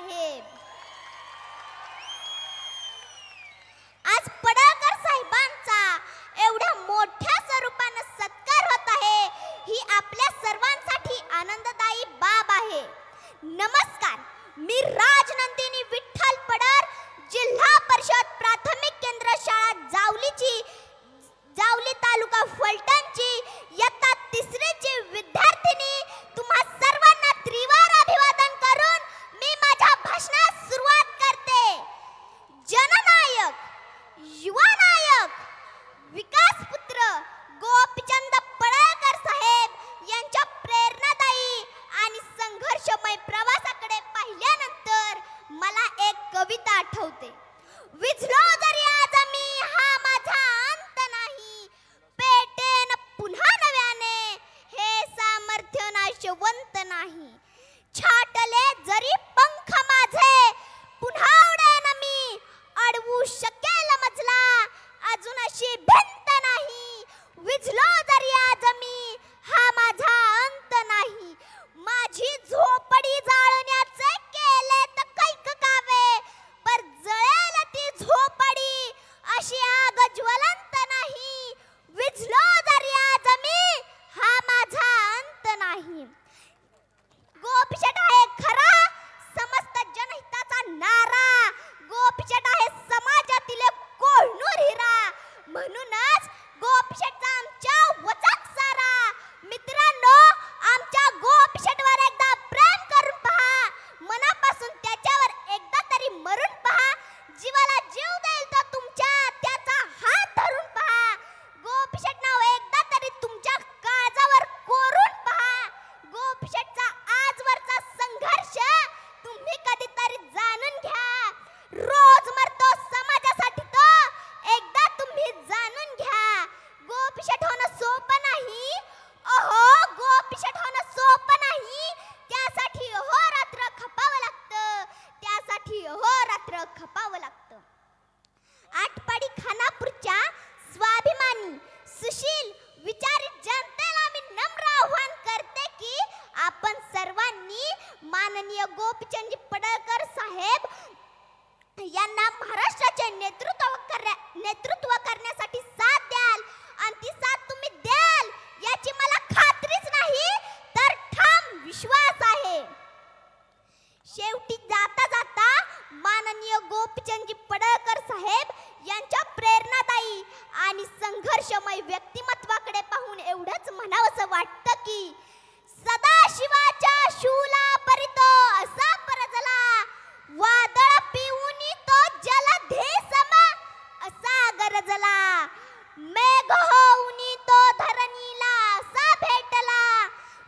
साहेब. आज पडळकर साहेबांचा एवढ्या मोठ्या स्वरूपाने सत्कार होत आहे, ही आपल्या सर्वांसाठी आनंददायी बाब आहे. नमस्कार, मी राजनंदिनी विठ्ठल पडर, जिल्हा परिषद प्राथमिक केंद्र शाळा जावली तालुका फलटणची इयत्ता 3रीची विद्यार्थिनी, तुम्हा सर्वांना त्रिवार अभिवादन करून मी माझ्या भाषणास सुरुवात करते. जननायक, युवानायक, विकासपुत्र गोपीचंद पडळकर साहेब यांच्या प्रेरणादायी आणि संघर्षमय प्रवासाकडे पाहिल्यानंतर मला एक कविता आठवते. विझलो जरी आज मी, हा माझा अंत नाही, पेटेन पुन्हा नव्याने, हे सामर्थ्य नाशवंत नाही. छाटले जरी पंख माझे, पुन्हा उडेन मी, अडवू शकेल मजला, अजून अशी भिंत नाही. विझलो जरी आज मी, हा माझा अंत नाही, माझी झोपडी जाळण्याचे केले तर कैक कावे, पर जळेल ती झोपडी, अशी आग ज्वलंत नाही. विझलो जरी आज मी, हा माझा अंत नाही. गोपीचंद आहे खरा समस्त जनहिताचा नारा, गोपीचंद आहे समाजातील कोहिनूर हिरा, म्हणूनच गोपीचंदचा आमच्या वचक सारा. मित्रांनो, आमच्या गोपीचंदवर एकदा प्रेम करून पहा, मनापासून त्याच्यावर एकदा तरी मरून पहा, जीवाला जीव देईल तो तुमच्या, त्याचा हात धरून पहा. गोपीचंद नाव एकदा तरी तुमच्या काळजावर कोरून पहा. गोपीचंदचा आजवरचा संघर्ष तुम्ही कधीतरी जाणून घ्या. रोज मरतो समाजासाठी तो, एकदा तुम्ही जाणून घ्या. गोपीचंद होणं सोपं नाही, अहो गोपीचंद होणं सोपं नाही, त्यासाठी अहोरात्र खपावं लागतं, त्यासाठी अहोरात्र खपावं लागतं. आटपाडी खानापूरच्या स्वाभिमानी, सुशील, विचारित जनतेला मी नम्र आव्हान करते की आपण सर्वांनी माननीय गोपीचंद पडळकर साहेब यांना महाराष्ट्राचे नेतृत्व करण्यासाठी साथ द्याल, आणि ती साथ तुम्ही द्याल याची मला खात्रीच नाही तर ठाम विश्वास आहे. शेवटी जाता जाता माननीय गोपीचंद पडळकर साहेब यांच्या प्रेरणादायी आणि संघर्षमय व्यक्तिमत्वाकडे पाहून एवढंच म्हणावंसं वाटतं की सदाशिवाच्या शूला परितो असा परजला, वादळ पिऊनी तो जलधेसम असा गरजला, मेघ होऊनी तो धरणीला असा भेटला,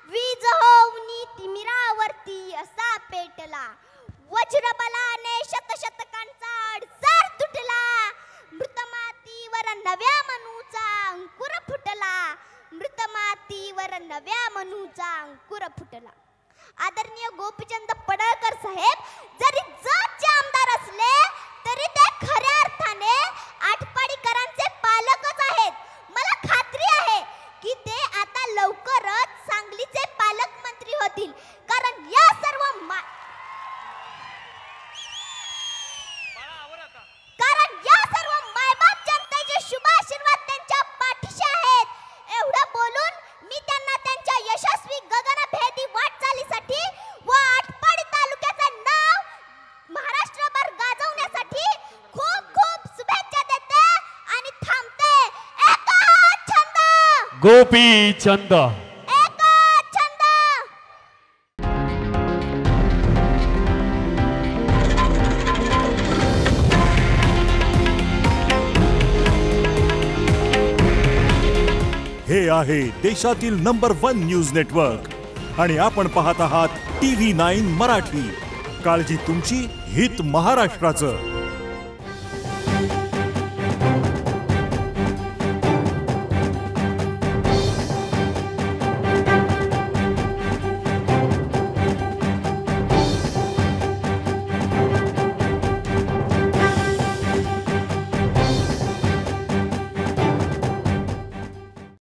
वीज होऊनी तिमिरावरती असा पेटला, वज्रबलाने शतशतकांचा अडसर तुटला, मृतमातीवर नव्या मनूचा अंकुर फुटला, मृतमातीवर नव्या मनूचा अंकुर फुटला. आदरणीय गोपीचंद पडळकर साहेब जरी जतचे आमदार असले तरी ते खऱ्या अर्थाने आटपाडीकरांचे पालकच आहेत. मला खात्री आहे की ते आता लवकरच सांगलीचे पालकमंत्री होतील, कारण या सर्व मायबाप जनतेचे शुभ आशीर्वाद त्यांच्या पाठीशी आहेत. एवढं बोलून मी त्यांना त्यांच्या यशस्वी गगनभेदी वाटचालीसाठी व आटपाडी तालुक्याचं नाव महाराष्ट्रभर गाजवण्यासाठी खूप खूप शुभेच्छा देते आणि थांबते. एकच छंद गोपीचंद, एकच छंद. हे आहे देशातील नंबर 1 न्यूज नेटवर्क आणि आपण पाहत आहात TV9 मराठी. काळजी तुमची, हित महाराष्ट्राचं.